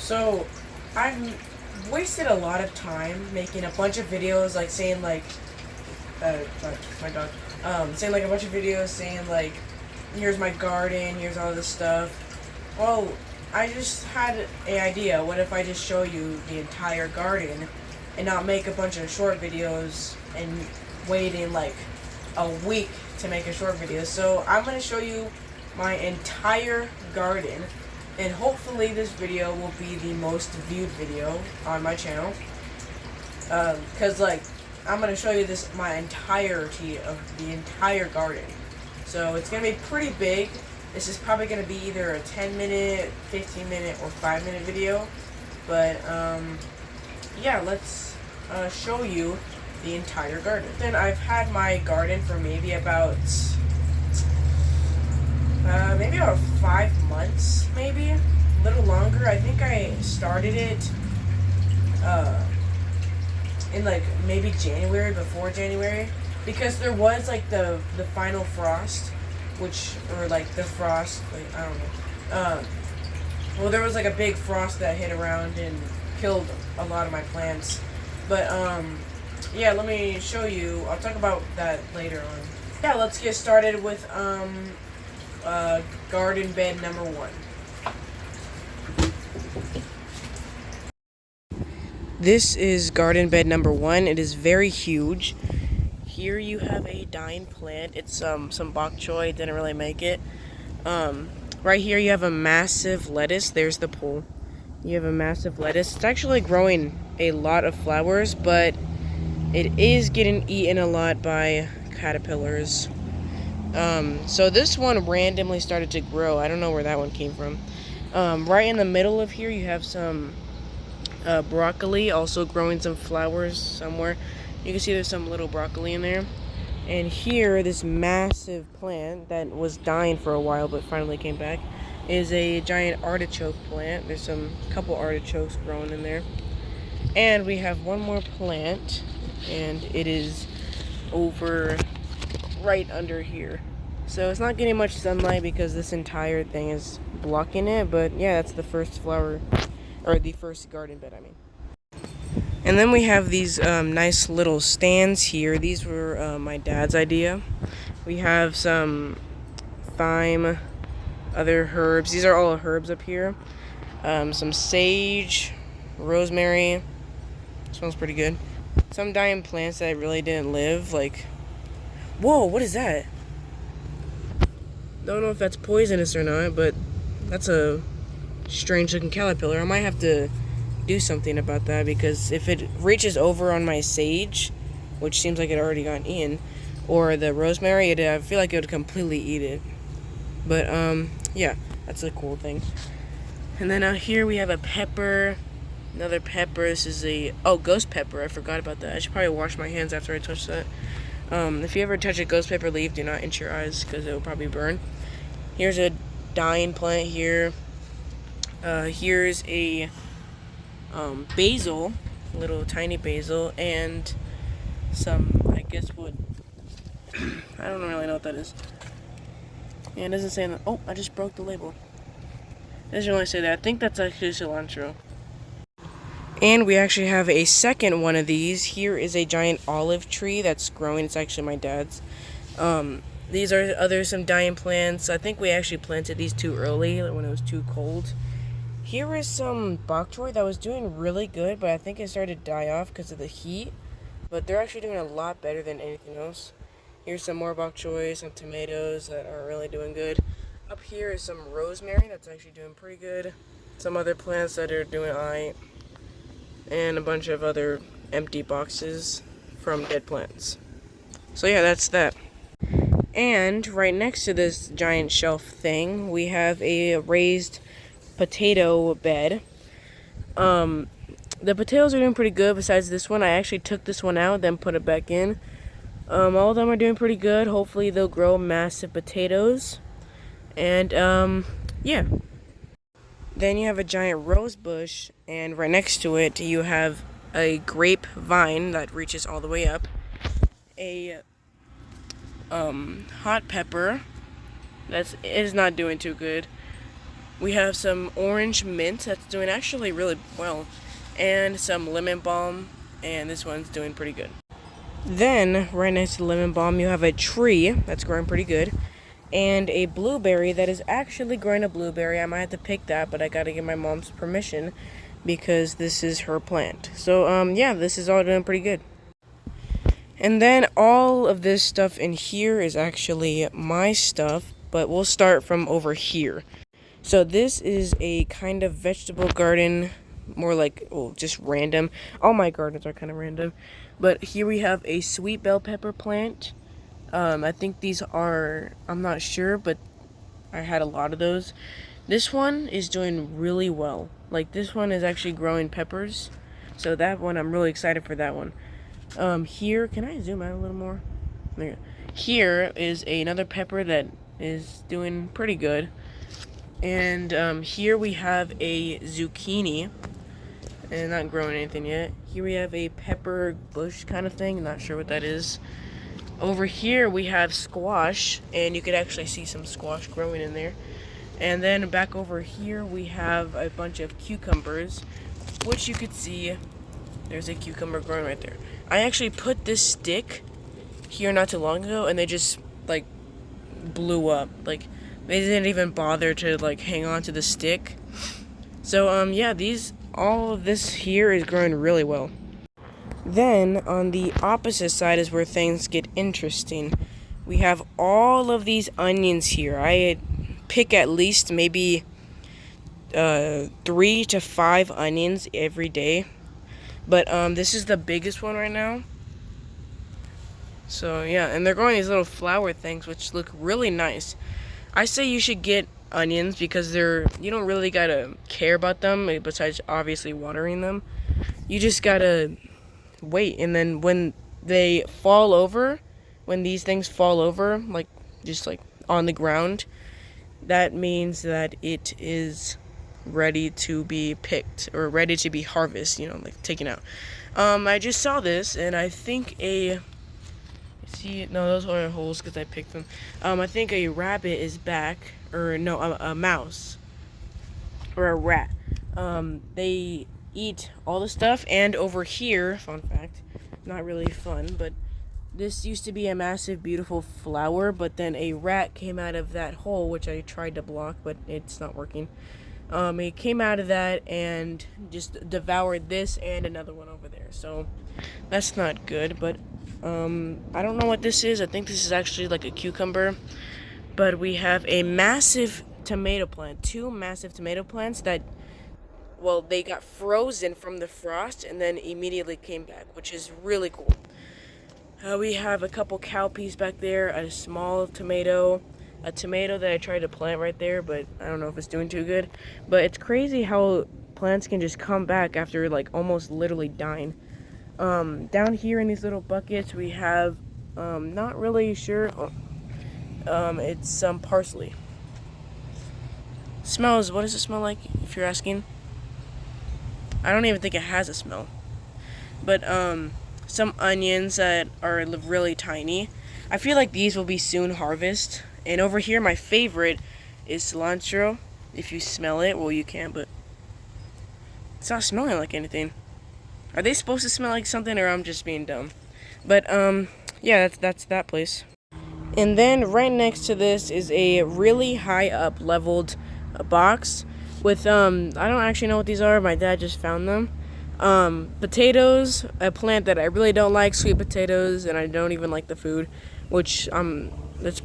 So, I've wasted a lot of time making a bunch of videos, like saying like, sorry, my dog, saying like a bunch of videos saying like, here's my garden, here's all this stuff. Well, I just had an idea. What if I just show you the entire garden, and not make a bunch of short videos and waiting like a week to make a short video? So I'm gonna show you my entire garden, and hopefully this video will be the most viewed video on my channel. Cause like I'm gonna show you my entirety of the entire garden. So it's gonna be pretty big. This is probably gonna be either a 10-minute, 15-minute, or 5-minute video. But yeah, let's show you the entire garden. Then I've had my garden for maybe about 5 months, maybe a little longer. I think I started it in like maybe January, before January, because there was like the final frost, or like the frost, like I don't know. Well, there was like a big frost that hit around and killed a lot of my plants. But yeah, let me show you. I'll talk about that later on. Yeah, let's get started with garden bed number 1. This is garden bed number 1. It is very huge. Here you have a dying plant. It's some bok choy. Didn't really make it. Right here you have a massive lettuce. There's the pole. You have a massive lettuce. It's actually growing a lot of flowers, but it is getting eaten a lot by caterpillars. So this one randomly started to grow. I don't know where that one came from. Right in the middle of here you have some broccoli, also growing some flowers somewhere. You can see there's some little broccoli in there. And here, this massive plant that was dying for a while but finally came back is a giant artichoke plant. There's a couple artichokes growing in there. And we have one more plant, and it is over right under here. So it's not getting much sunlight because this entire thing is blocking it, but yeah, that's the first flower, or the first garden bed, I mean. And then we have these nice little stands here. These were my dad's idea. We have some thyme, other herbs. These are all herbs up here. Some sage, rosemary. Smells pretty good. Some dying plants that really didn't live, like... Whoa, what is that? Don't know if that's poisonous or not, but that's a strange looking caterpillar. I might have to do something about that, because if it reaches over on my sage, which seems like it already got eaten, or the rosemary, I feel like it would completely eat it. But yeah, that's a cool thing. And then out here we have a pepper, another pepper. This is a ghost pepper. I forgot about that. I should probably wash my hands after I touch that. If you ever touch a ghost pepper leaf, do not inch your eyes because it will probably burn. Here's a dying plant here. Here's a basil, little tiny basil, and some, I guess, wood. I don't really know what that is. Yeah, it doesn't say that. Oh, I just broke the label. It doesn't really say that. I think that's actually cilantro. And we actually have a second one of these. Here is a giant olive tree that's growing. It's actually my dad's. These are some dying plants. I think we actually planted these too early, when it was too cold. Here is some bok choy that was doing really good, but I think it started to die off because of the heat. But they're actually doing a lot better than anything else. Here's some more bok choy, some tomatoes that are really doing good. Up here is some rosemary that's actually doing pretty good. Some other plants that are doing alright. And a bunch of other empty boxes from dead plants. So yeah, that's that. And right next to this giant shelf thing, we have a raised potato bed. The potatoes are doing pretty good. Besides this one, I actually took this one out, then put it back in. All of them are doing pretty good. Hopefully they'll grow massive potatoes. And yeah. Then you have a giant rose bush, and right next to it you have a grape vine that reaches all the way up. A hot pepper that is not doing too good. We have some orange mint that's doing actually really well, and some lemon balm, and this one's doing pretty good. Then, right next to the lemon balm, you have a tree that's growing pretty good, and a blueberry that is actually growing a blueberry. I might have to pick that, but I gotta get my mom's permission because this is her plant. So, yeah, this is all doing pretty good. And then all of this stuff in here is actually my stuff, but we'll start from over here. So this is a kind of vegetable garden, more like, oh, just random. All my gardens are kind of random. But here we have a sweet bell pepper plant. I think these are, I'm not sure, but I had a lot of those. This one is doing really well. Like, this one is actually growing peppers. So that one, I'm really excited for that one. Here, can I zoom out a little more? There. Here is another pepper that is doing pretty good. And here we have a zucchini, and not growing anything yet. Here we have a pepper bush kind of thing, not sure what that is. Over here we have squash, and you could actually see some squash growing in there. And then back over here we have a bunch of cucumbers, which you could see there's a cucumber growing right there. I actually put this stick here not too long ago, and they just like blew up. Like, they didn't even bother to like hang on to the stick. So yeah, all of this here is growing really well. Then on the opposite side is where things get interesting. We have all of these onions here. I pick at least maybe 3 to 5 onions every day. But this is the biggest one right now. So yeah, and they're growing these little flower things which look really nice. I say you should get onions because you don't really gotta care about them besides obviously watering them. You just gotta wait, and then when they fall over, when these things fall over, like just like on the ground, that means that it is ready to be picked or ready to be harvested, like taken out. I just saw this, and I think no, those are holes because I picked them. I think a rabbit is back, or no, a mouse or a rat. They eat all the stuff, and over here, fun fact, not really fun, but this used to be a massive, beautiful flower, but then a rat came out of that hole, which I tried to block, but it's not working. It came out of that and just devoured this and another one over there. So that's not good, but I don't know what this is. I think this is actually like a cucumber. But we have a massive tomato plant, 2 massive tomato plants that, well, they got frozen from the frost and then immediately came back, which is really cool. We have a couple cowpeas back there, a small tomato, a tomato that I tried to plant right there, but I don't know if it's doing too good. But it's crazy how plants can just come back after like almost literally dying. Down here in these little buckets we have, not really sure, it's some parsley. What does it smell like, if you're asking? I don't even think it has a smell. But some onions that are really tiny. I feel like these will be soon harvested. And over here, my favorite is cilantro. If you smell it, well, you can, but it's not smelling like anything. Are they supposed to smell like something, or I'm just being dumb? But yeah, that's that place. And then right next to this is a really high up leveled box with I don't actually know what these are. My dad just found them. Potatoes, a plant that I really don't like, sweet potatoes, and I don't even like the food, which that's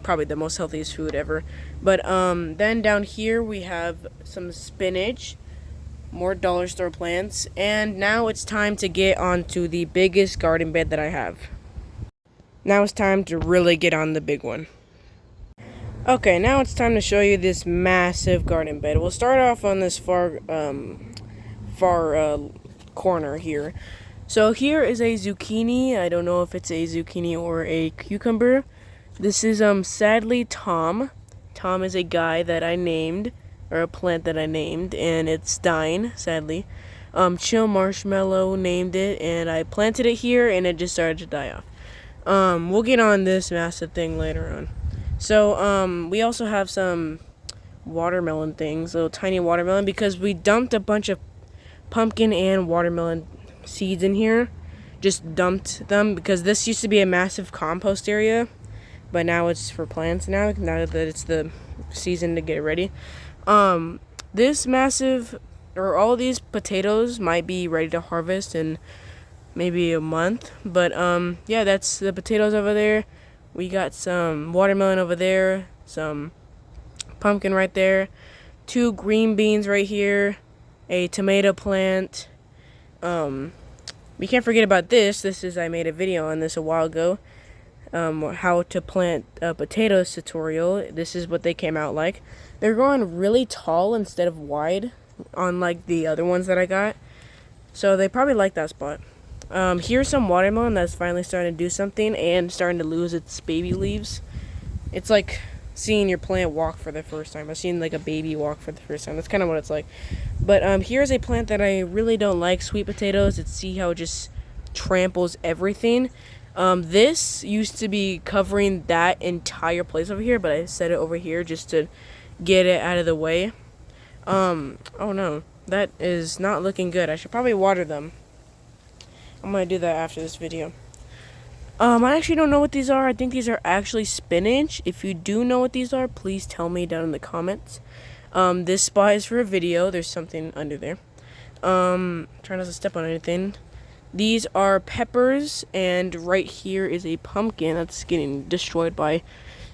probably the most healthiest food ever. But then down here we have some spinach, more dollar store plants, and now it's time to get onto the biggest garden bed that I have. Now it's time to really get on the big one. Okay, now it's time to show you this massive garden bed. We'll start off on this far corner here. So here is a zucchini. I don't know if it's a zucchini or a cucumber. This is sadly Tom. Tom is a guy that I named, or a plant that I named, and it's dying, sadly. Chill Marshmallow named it, and I planted it here, and it just started to die off. We'll get on this massive thing later on. So we also have some watermelon things, little tiny watermelon, because we dumped a bunch of pumpkin and watermelon seeds in here. Just dumped them because this used to be a massive compost area, but now it's for plants now that it's the season to get ready. This massive, or all these potatoes might be ready to harvest in maybe a month, but yeah, that's the potatoes over there. We got some watermelon over there, some pumpkin right there, 2 green beans right here, a tomato plant. We can't forget about this. I made a video on this a while ago. How to plant potatoes tutorial. This is what they came out like. They're growing really tall instead of wide, unlike the other ones that I got. So they probably like that spot. Here's some watermelon that's finally starting to do something and starting to lose its baby leaves. It's like seeing your plant walk for the first time. I've seen like a baby walk for the first time. That's kind of what it's like. But here's a plant that I really don't like, sweet potatoes. See how it just tramples everything. This used to be covering that entire place over here, but I set it over here just to get it out of the way. Oh no, that is not looking good. I should probably water them. I'm gonna do that after this video. I actually don't know what these are. I think these are actually spinach. If you do know what these are, please tell me down in the comments. This spot is for a video. There's something under there. Try not to step on anything. These are peppers, and right here is a pumpkin that's getting destroyed by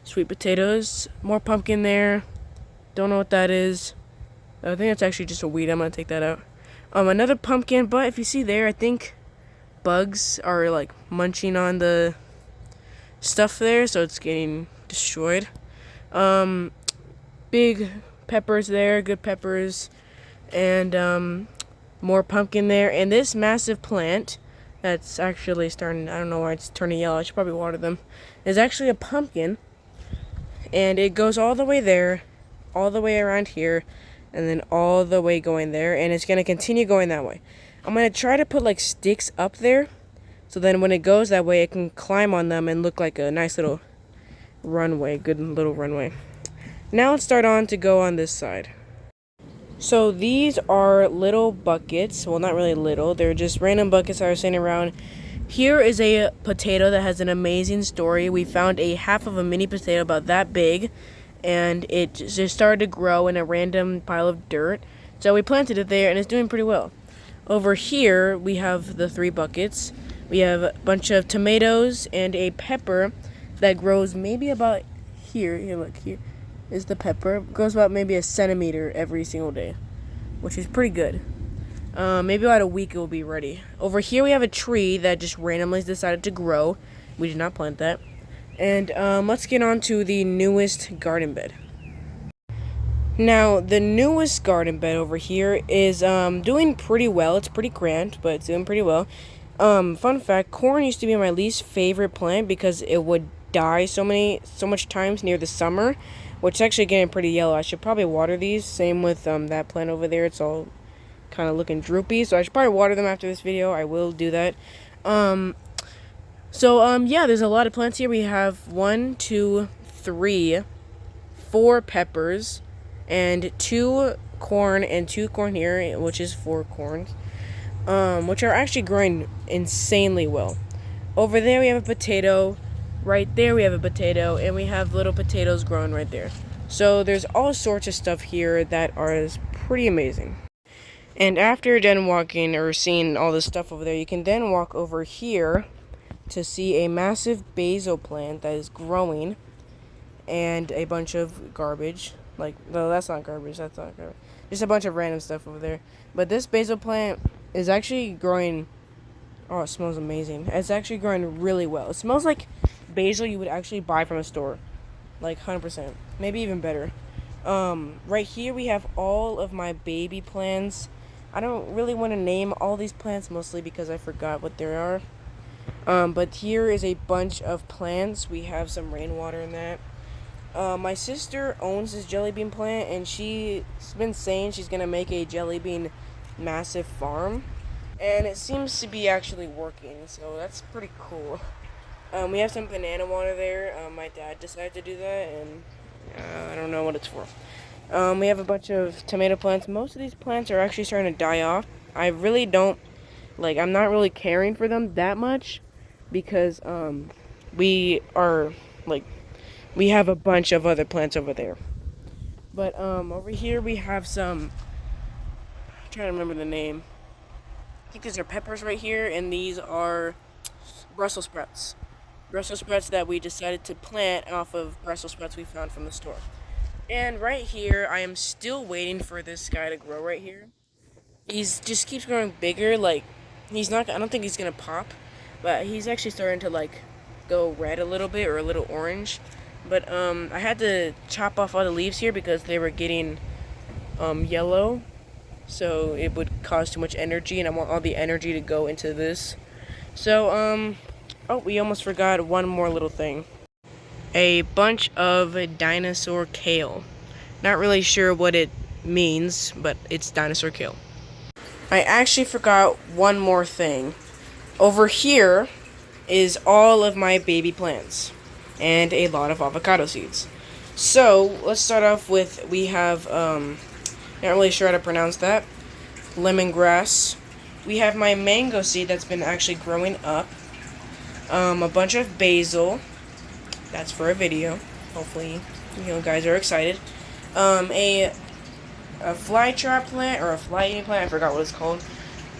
sweet potatoes. More pumpkin there. Don't know what that is. I think that's actually just a weed. I'm gonna take that out. Another pumpkin, but if you see there, I think bugs are like munching on the stuff there, so it's getting destroyed. Big peppers there, good peppers, and more pumpkin there. And this massive plant that's actually starting, I don't know why it's turning yellow, I should probably water them, is actually a pumpkin, and it goes all the way there, all the way around here, and then all the way going there, and it's going to continue going that way. I'm going to try to put like sticks up there, so then when it goes that way, it can climb on them and look like a nice little runway, good little runway. Now let's start on to go on this side. So these are little buckets. Well, not really little. They're just random buckets that are sitting around. Here is a potato that has an amazing story. We found a half of a mini potato about that big, and it just started to grow in a random pile of dirt. So we planted it there, and it's doing pretty well. Over here, we have the 3 buckets. We have a bunch of tomatoes and a pepper that grows maybe about here. Here, look, here is the pepper. It grows about maybe a centimeter every single day, which is pretty good. Maybe about a week it will be ready. Over here, we have a tree that just randomly decided to grow. We did not plant that. And let's get on to the newest garden bed. Now, the newest garden bed over here is doing pretty well. It's pretty cramped, but it's doing pretty well. Fun fact, corn used to be my least favorite plant because it would die so much times near the summer, which is actually getting pretty yellow. I should probably water these. Same with that plant over there. It's all kind of looking droopy, so I should probably water them after this video. I will do that. Yeah, there's a lot of plants here. We have 1, 2, 3, 4 peppers, and 2 corn, and 2 corn here, which is 4 corns, which are actually growing insanely well. Over there we have a potato, right there we have a potato, and we have little potatoes growing right there. So there's all sorts of stuff here that is pretty amazing. And after you're done walking or seeing all this stuff over there, you can then walk over here to see a massive basil plant that is growing, and a bunch of garbage. Like, no, that's not garbage. Just a bunch of random stuff over there. But this basil plant is actually growing. Oh, it smells amazing. It's actually growing really well. It smells like basil you would actually buy from a store. Like 100%. Maybe even better. Right here we have all of my baby plants. I don't really want to name all these plants, mostly because I forgot what they are. But here is a bunch of plants. We have some rainwater in that. My sister owns this jelly bean plant, and she's been saying she's gonna make a jelly bean massive farm, and it seems to be actually working, so that's pretty cool. We have some banana water there. My dad decided to do that, and I don't know what it's for. We have a bunch of tomato plants. Most of these plants are actually starting to die off. I really don't, like, I'm not really caring for them that much because, we are, like, we have a bunch of other plants over there. But, over here we have some, I'm trying to remember the name. I think these are peppers right here, and these are Brussels sprouts. Brussels sprouts that we decided to plant off of Brussels sprouts we found from the store. And right here, I am still waiting for this guy to grow right here. He's just keeps growing bigger. Like, he's not. I don't think he's gonna pop, but he's actually starting to like go red a little bit or a little orange. But I had to chop off all the leaves here because they were getting yellow, so it would cause too much energy, and I want all the energy to go into this. So oh, we almost forgot one more little thing. A bunch of dinosaur kale. Not really sure what it means, but it's dinosaur kale. I actually forgot one more thing. Over here is all of my baby plants and a lot of avocado seeds. So let's start off with, we have not really sure how to pronounce that, lemongrass. We have my mango seed that's been actually growing up. A bunch of basil. That's for a video. Hopefully, guys are excited. A fly trap plant, or a fly eating plant, I forgot what it's called,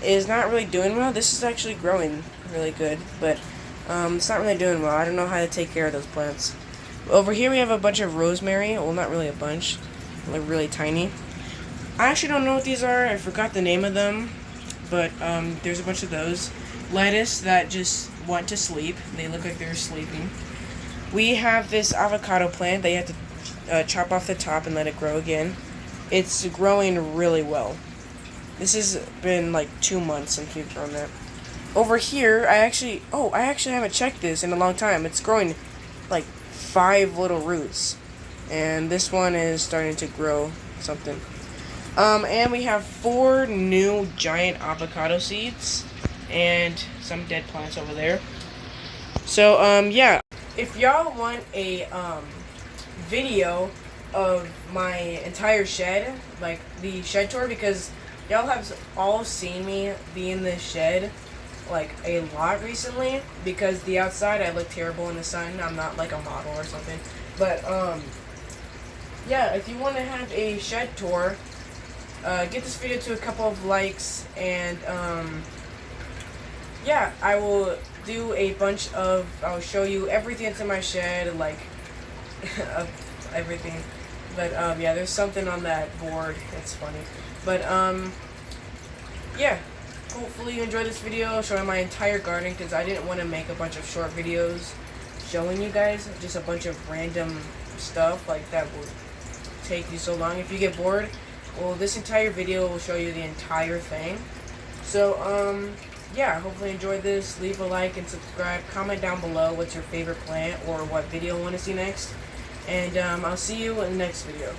is not really doing well. This is actually growing really good, but it's not really doing well. I don't know how to take care of those plants. Over here we have a bunch of rosemary. Well, not really a bunch. They're really tiny. I actually don't know what these are. I forgot the name of them, but there's a bunch of those. Lettuce that just went to sleep. They look like they're sleeping. We have this avocado plant that you have to chop off the top and let it grow again. It's growing really well. This has been like 2 months since we've grown that. Over here, I actually haven't checked this in a long time. It's growing like 5 little roots. And this one is starting to grow something. And we have 4 new giant avocado seeds and some dead plants over there. So, yeah. If y'all want a video of my entire shed, like the shed tour, because y'all have all seen me be in this shed like a lot recently, because the outside I look terrible in the sun. I'm not like a model or something. But yeah, if you want to have a shed tour, get this video to a couple of likes, and yeah, I will do a bunch of, I'll show you everything that's in my shed, like, everything. But, yeah, there's something on that board. It's funny. But, yeah. Hopefully you enjoyed this video showing my entire garden, because I didn't want to make a bunch of short videos showing you guys just a bunch of random stuff, like, that would take you so long. If you get bored, well, this entire video will show you the entire thing. So, yeah, hopefully you enjoyed this. Leave a like and subscribe. Comment down below what's your favorite plant or what video you want to see next. And I'll see you in the next video.